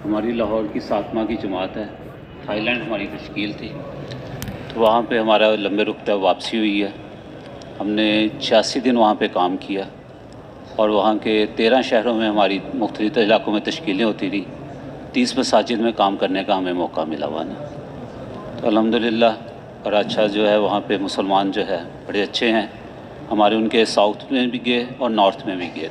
ہماری لاہور کی 7 ماہ کی جماعت ہے، تھائی لینڈ ہماری تشکیل تھی، تو وہاں پہ ہمارا لمبے رکتے واپسی ہوئی ہے۔ ہم نے 86 دن وہاں پہ کام کیا اور وہاں کے 13 شہروں میں ہماری مختلف علاقوں میں تشکیلیں ہوتی تھیں۔ 30 مساجد میں کام کرنے کا ہمیں موقع ملا ہوا نا، تو الحمدللہ اور اچھا جو ہے وہاں پہ مسلمان جو ہے بڑے اچھے ہیں ہمارے۔ ان کے ساؤتھ میں بھی گئے اور نارتھ میں بھی گئے،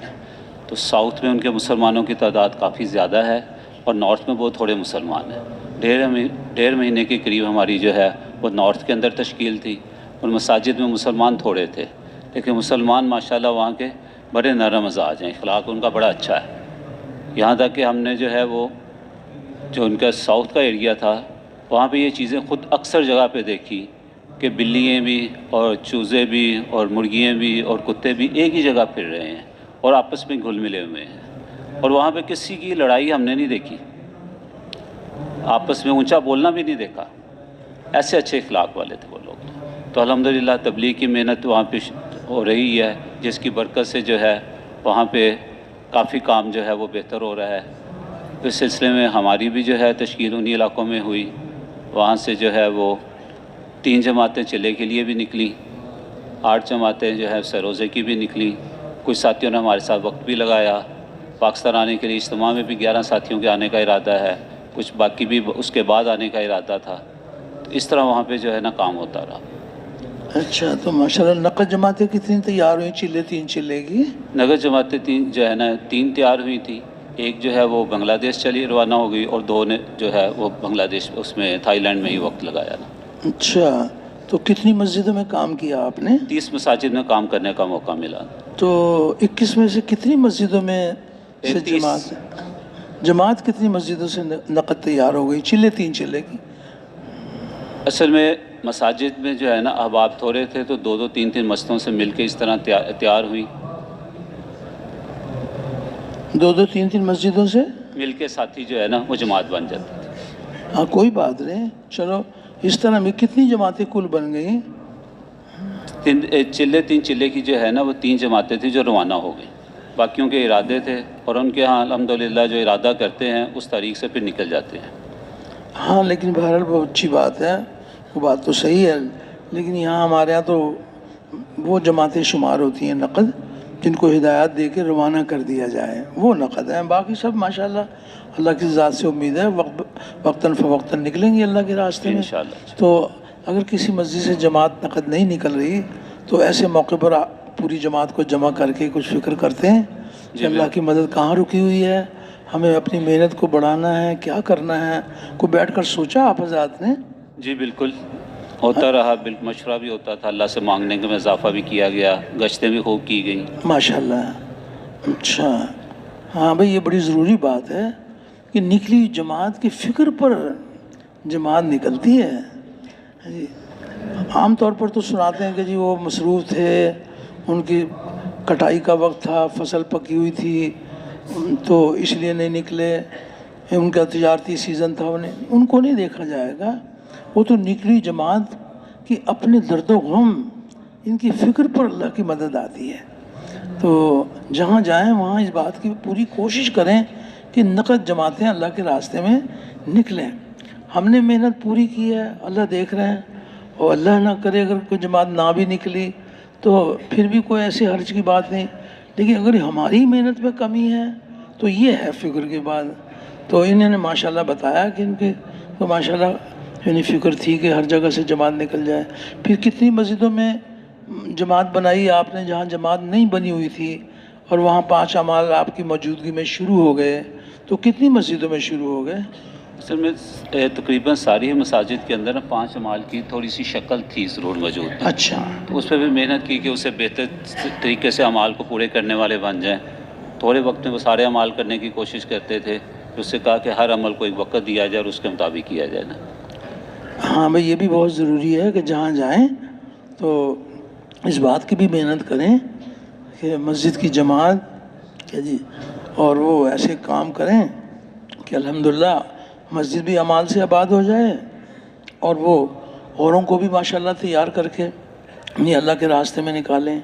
تو ساؤتھ میں ان کے مسلمانوں کی تعداد کافی زیادہ ہے اور نارتھ میں بہت تھوڑے مسلمان ہیں۔ 1.5 مہینے کے قریب ہماری جو ہے وہ نارتھ کے اندر تشکیل تھی اور مساجد میں مسلمان تھوڑے تھے، لیکن مسلمان ماشاءاللہ وہاں کے بڑے نرم مزاج ہیں، اخلاق ان کا بڑا اچھا ہے۔ یہاں تک کہ ہم نے جو ہے وہ جو ان کا ساؤتھ کا ایریا تھا وہاں پہ یہ چیزیں خود اکثر جگہ پہ دیکھی کہ بلیاں بھی اور چوزے بھی اور مرغیاں بھی اور کتے بھی ایک ہی جگہ پھر رہے ہیں اور آپس میں گھل ملے ہوئے ہیں، اور وہاں پہ کسی کی لڑائی ہم نے نہیں دیکھی، آپس میں اونچا بولنا بھی نہیں دیکھا۔ ایسے اچھے اخلاق والے تھے وہ لوگ۔ تو الحمدللہ تبلیغ کی محنت وہاں پہ ہو رہی ہے، جس کی برکت سے جو ہے وہاں پہ کافی کام جو ہے وہ بہتر ہو رہا ہے۔ اس سلسلے میں ہماری بھی جو ہے تشکیل انہی علاقوں میں ہوئی، وہاں سے جو ہے وہ 3 جماعتیں چلے کے لیے بھی نکلیں، 8 جماعتیں جو ہے سروزے کی بھی نکلیں۔ کچھ ساتھیوں نے ہمارے ساتھ وقت بھی لگایا، پاکستان آنے کے لیے اجتماع میں بھی 11 ساتھیوں کے آنے کا ارادہ ہے، کچھ باقی بھی اس کے بعد آنے کا ارادہ تھا۔ تو اس طرح وہاں پہ جو ہے نا کام ہوتا رہا۔ اچھا، تو ماشاءاللہ نقد جماعتیں کتنی تیار ہوئیں؟ چلے 3 چلے کی نگر جماعتیں 3 جو ہے نا 3 تیار ہوئی تھیں، ایک جو ہے وہ بنگلہ دیش چلی روانہ ہو گئی اور 2 نے جو ہے وہ بنگلہ دیش اس میں تھائی لینڈ میں ہی وقت لگایا نا۔ اچھا، تو کتنی مسجدوں میں کام کیا آپ نے؟ 30 مساجد میں کام کرنے کا موقع ملا۔ تو 21 میں سے کتنی مسجدوں میں سے 30 جماعت کتنی مسجدوں سے نقد تیار ہو گئی؟ چلے 3 چلے کی؟ اصل میں مساجد میں جو ہے نا احباب تھوڑے تھے، تو 2 3 مسجدوں سے مل کے اس طرح تیار ہوئی، 2 3 مسجدوں سے مل کے ساتھی جو ہے نا وہ جماعت بن جاتی تھی۔ ہاں، کوئی بات نہیں، چلو اس طرح میں کتنی جماعتیں کل بن گئیں؟ 3 چلے کی جو ہے نا وہ 3 جماعتیں تھیں جو روانہ ہو گئیں، باقیوں کے ارادے تھے اور ان کے ہاں الحمدللہ جو ارادہ کرتے ہیں اس تاریخ سے پھر نکل جاتے ہیں۔ ہاں، لیکن بہرحال بہت اچھی بات ہے، وہ بات تو صحیح ہے، لیکن یہاں ہمارے یہاں تو وہ جماعتیں شمار ہوتی ہیں نقد جن کو ہدایات دے کے روانہ کر دیا جائے، وہ نقد ہیں۔ باقی سب ماشاءاللہ اللہ کی ذات سے امید ہے وقتاً فوقتاً نکلیں گے اللہ کے راستے میں انشاءاللہ۔ تو اگر کسی مسجد سے جماعت نقد نہیں نکل رہی تو ایسے موقع پر پوری جماعت کو جمع کر کے کچھ فکر کرتے ہیں کہ اللہ کی مدد کہاں رکی ہوئی ہے، ہمیں اپنی محنت کو بڑھانا ہے، کیا کرنا ہے، کوئی بیٹھ کر سوچا آپ حضرات نے؟ جی بالکل ہوتا رہا، بالکل مشورہ بھی ہوتا تھا، اللہ سے مانگنے میں اضافہ بھی کیا گیا، گشتیں بھی خوب کی گئیں۔ ماشاءاللہ۔ اچھا، ہاں بھئی، یہ بڑی ضروری بات ہے کہ نکلی جماعت کی فکر پر جماعت نکلتی ہے۔ جی، عام طور پر تو سناتے ہیں کہ جی وہ مصروف تھے، ان کی کٹائی کا وقت تھا، فصل پکی ہوئی تھی تو اس لیے نہیں نکلے، ان کا تجارتی سیزن تھا، ان کو نہیں دیکھا جائے گا۔ وہ تو نکلی جماعت کی اپنے درد و غم، ان کی فکر پر اللہ کی مدد آتی ہے۔ تو جہاں جائیں وہاں اس بات کی پوری کوشش کریں کہ نقد جماعتیں اللہ کے راستے میں نکلیں۔ ہم نے محنت پوری کی ہے، اللہ دیکھ رہے ہیں، اور اللہ نہ کرے اگر کوئی جماعت نہ بھی نکلی تو پھر بھی کوئی ایسی حرج کی بات نہیں، لیکن اگر ہماری محنت میں کمی ہے تو یہ ہے فکر کی بات۔ تو انہوں نے ماشاءاللہ بتایا کہ ان کے تو ماشاءاللہ یعنی فکر تھی کہ ہر جگہ سے جماعت نکل جائے۔ پھر کتنی مسجدوں میں جماعت بنائی آپ نے جہاں جماعت نہیں بنی ہوئی تھی اور وہاں 5 اعمال آپ کی موجودگی میں شروع ہو گئے، تو کتنی مسجدوں میں شروع ہو گئے؟ اصل میں تقریباً ساری مساجد کے اندر 5 اعمال کی تھوڑی سی شکل تھی ضرور موجود تھی۔ اچھا، تو اس پہ بھی محنت کی کہ اسے بہتر طریقے سے اعمال کو پورے کرنے والے بن جائیں۔ تھوڑے وقت میں وہ سارے اعمال کرنے کی کوشش کرتے تھے، اس سے کہا کہ ہر عمل کو ایک وقت دیا جائے اور اس کے مطابق کیا جائے نا۔ ہاں بھئی، یہ بھی بہت ضروری ہے کہ جہاں جائیں تو اس بات کی بھی محنت کریں کہ مسجد کی جماعت کہ جی اور وہ ایسے کام کریں کہ الحمدللہ مسجد بھی اعمال سے آباد ہو جائے اور وہ اوروں کو بھی ماشاءاللہ تیار کر کے انہیں اللہ کے راستے میں نکالیں۔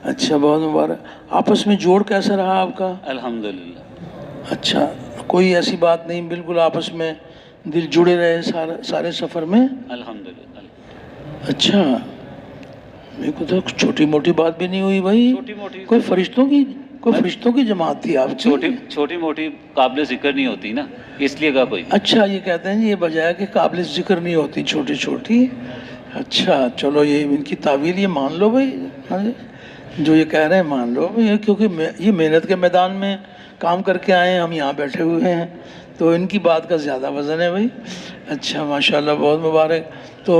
اچھا، بہت مبارک۔ آپس میں جوڑ کیسا رہا آپ کا؟ الحمدللہ۔ اچھا، کوئی ایسی بات نہیں, بالکل آپس میں دل جڑے رہے سارے سفر میں؟ الحمدللہ. اچھا, میرے کو تو چھوٹی موٹی بات بھی نہیں ہوئی بھائی. چھوٹی موٹی کوئی فرشتوں کی جماعت تھی آپ کی؟ چھوٹی موٹی قابل ذکر نہیں ہوتی نا, اس لیے کہا کوئی. اچھا, یہ کہتے ہیں یہ بجائے کہ قابل ذکر نہیں ہوتی چھوٹی چھوٹی. اچھا چلو, یہ ان کی تعویل یہ مان لو بھائی, جو یہ کہہ رہے ہیں مان لو بھائی, کیونکہ یہ محنت کے میدان میں کام کر کے آئے ہیں, ہم یہاں بیٹھے ہوئے ہیں, تو ان کی بات کا زیادہ وزن ہے بھائی. اچھا ماشاءاللہ, بہت مبارک. تو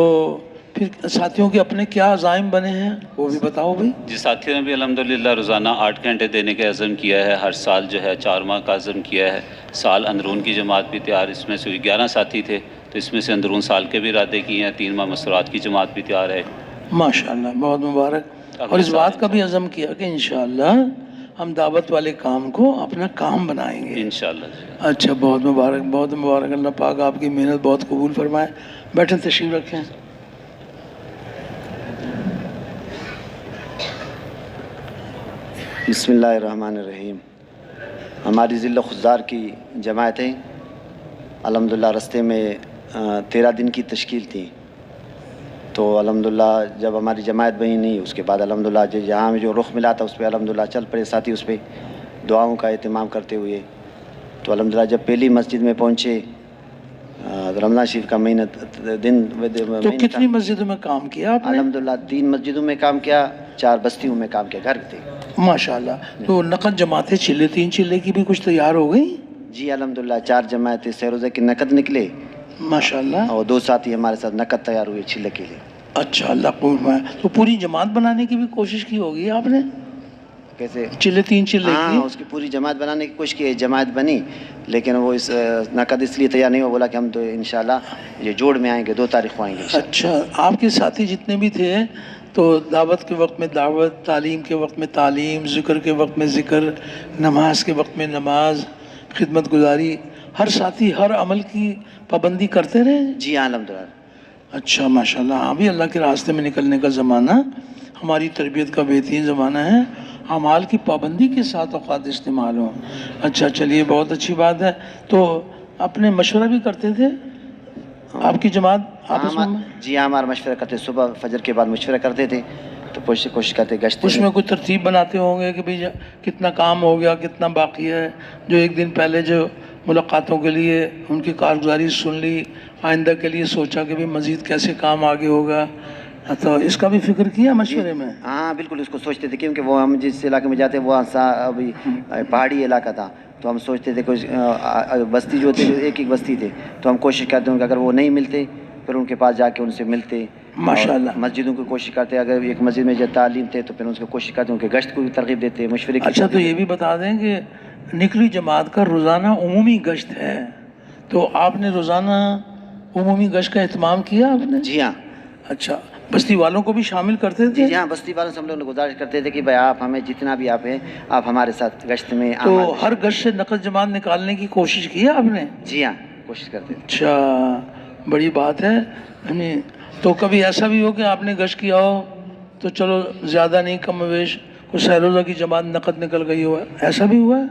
پھر ساتھیوں کے اپنے کیا عزائم بنے ہیں وہ بھی بتاؤ بھائی. جی, ساتھیوں نے بھی الحمدللہ روزانہ 8 گھنٹے دینے کا عزم کیا ہے. ہر سال جو ہے 4 ماہ کا عزم کیا ہے. سال اندرون کی جماعت بھی تیار, اس میں سے 11 ساتھی تھے, تو اس میں سے اندرون سال کے بھی ارادے کیے ہیں. 3 ماہ مسورات کی جماعت بھی تیار ہے. ماشاءاللہ, بہت مبارک. اور اس بات کا بھی عزم کیا کہ انشاءاللہ ہم دعوت والے کام کو اپنا کام بنائیں گے انشاءاللہ. اچھا, بہت مبارک, بہت مبارک. اللہ پاک آپ کی محنت بہت قبول فرمائے. بیٹھیں, تشریف رکھیں. بسم اللہ الرحمن الرحیم. ہماری ذل خضار کی جماعتیں الحمدللہ رستے میں 13 دن کی تشکیل تھی. تو الحمدللہ جب ہماری جماعت بنی نہیں, اس کے بعد الحمدللہ جہاں میں جو رخ ملا تھا اس پہ الحمدللہ چل پڑے ساتھی, اس پہ دعاؤں کا اہتمام کرتے ہوئے. تو الحمدللہ جب پہلی مسجد میں پہنچے, رمضان شریف کا مہینہ دن تو کتنی مسجدوں میں کام کیا آپ نے؟ الحمدللہ 3 مسجدوں میں کام کیا, 4 بستیوں میں کام کیا, گھر تھے. ماشاءاللہ. تو نقد جماعتیں 3 چلے کی بھی کچھ تیار ہو گئی؟ جی الحمدللہ 4 جماعتیں سیروزہ کے نقد نکلے, ماشاءاللہ, اور 2 ساتھی ہمارے ساتھ نقد تیار ہوئے چھلے کے لیے. اچھا, اللہ قبول فرمائے. تو پوری جماعت بنانے کی بھی کوشش کی ہوگی آپ نے؟ کیسے؟ 3 چلے ہاں, کی. اس کی پوری جماعت بنانے کی کوشش کی, جماعت بنی, لیکن وہ اس نقد اس لیے تیار نہیں ہوا. بولا کہ ہم تو انشاءاللہ یہ جوڑ میں آئیں گے, 2 تاریخ کو آئیں گے. اچھا, آپ کے ساتھی جتنے بھی تھے تو دعوت کے وقت میں دعوت, تعلیم کے وقت میں تعلیم, ذکر کے وقت میں ذکر, نماز کے وقت میں نماز, خدمت گزاری, ہر ساتھی ہر عمل کی پابندی کرتے رہے؟ جی ہاں الحمدللہ. اچھا ماشاءاللہ. ہاں بھی اللہ کے راستے میں نکلنے کا زمانہ ہماری تربیت کا بہترین زمانہ ہے, اعمال کی پابندی کے ساتھ اوقات استعمال ہوں. اچھا چلیے, بہت اچھی بات ہے. تو اپنے مشورہ بھی کرتے تھے آپ کی جماعت آپس میں؟ جی ہاں, ہمارا مشورہ کرتے, صبح فجر کے بعد مشورہ کرتے تھے, تو کوشش کرتے گشت. اس میں کوئی ترتیب بناتے ہوں گے کہ بھئی کتنا کام ہو گیا, کتنا باقی ہے, جو ایک دن پہلے جو ملاقاتوں کے لیے ان کی کارگزاری سن لی, آئندہ کے لیے سوچا کہ بھئی مزید کیسے کام آگے ہوگا, تو اس کا بھی فکر کیا مشورے میں؟ ہاں بالکل, اس کو سوچتے تھے, کیونکہ وہ ہم جس علاقے میں جاتے وہ ابھی پہاڑی علاقہ تھا, تو ہم سوچتے تھے کچھ بستی جو تھے, ایک بستی تھے, تو ہم کوشش کرتے ہیں کہ اگر وہ نہیں ملتے پھر ان کے پاس جا کے ان سے ملتے. ماشاءاللہ. مسجدوں کی کوشش کرتے, اگر ایک مسجد میں جو تعلیم تھے تو پھر ان کو کوشش کرتے ہیں کہ گشت کو بھی ترغیب دیتے, مشورے کی. اچھا, تو یہ بھی بتا دیں کہ نکلی جماعت کا روزانہ عمومی گشت ہے, تو آپ نے روزانہ عمومی گشت کا اہتمام کیا آپ نے؟ جی ہاں. اچھا, بستی والوں کو بھی شامل کرتے تھے؟ جی ہاں, بستی والوں سے ہم لوگ گزارش کرتے تھے کہ بھائی آپ ہمیں جتنا بھی آپ ہیں آپ ہمارے ساتھ گشت میں. تو ہر گشت سے نقد جماعت نکالنے کی کوشش کی آپ نے؟ جی ہاں, کوشش کرتے تھے. اچھا, بڑی بات ہے. تو کبھی ایسا بھی ہو کہ آپ نے گشت کیا ہو تو چلو زیادہ نہیں, کم ویش کوئی سیروزہ کی جماعت نقد نکل گئی ہو, ایسا بھی ہوا ہے؟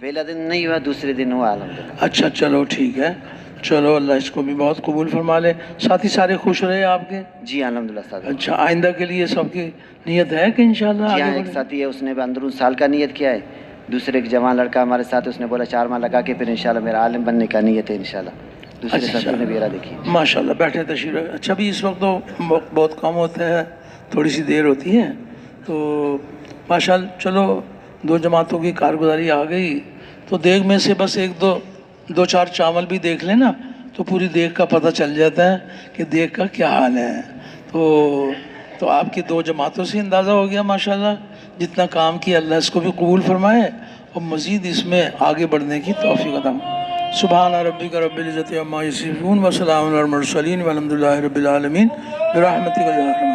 پہلا دن نہیں ہوا, دوسرے دن ہوا الحمدللہ. اچھا چلو ٹھیک ہے, چلو اللہ اس کو بھی بہت قبول فرما لے. ساتھی سارے خوش رہے آپ کے؟ جی الحمدللہ صاحب. اچھا, آئندہ کے لیے سب کی نیت ہے کہ انشاءاللہ؟ جی ہاں, ایک ساتھی ہے, اس نے بھی اندرون سال کا نیت کیا ہے. دوسرے ایک جوان لڑکا ہمارے ساتھ, اس نے بولا 4 ماہ لگا کے پھر انشاءاللہ میرا عالم بننے کا نیت ہے انشاءاللہ. دوسرے ساتھی نے بھی ارادہ کیا. ماشاءاللہ, بیٹھے تشریف. اچھا, بھی اس وقت تو بہت کم ہوتا ہے, تھوڑی سی دیر ہوتی ہے, تو ماشاءاللہ چلو 2 جماعتوں کی کارگزاری آ گئی, تو دیگ میں سے بس 1-2-4 چاول بھی دیکھ لیں نا تو پوری دیگ کا پتہ چل جاتا ہے کہ دیگ کا کیا حال ہے. تو آپ کی 2 جماعتوں سے اندازہ ہو گیا ماشاءاللہ جتنا کام کیا. اللہ اس کو بھی قبول فرمائے اور مزید اس میں آگے بڑھنے کی توفیق عطا. سبحان ربک رب العزت عما یصفون وسلام علی المرسلین والحمد للہ رب العالمین برحمتک یا ارحم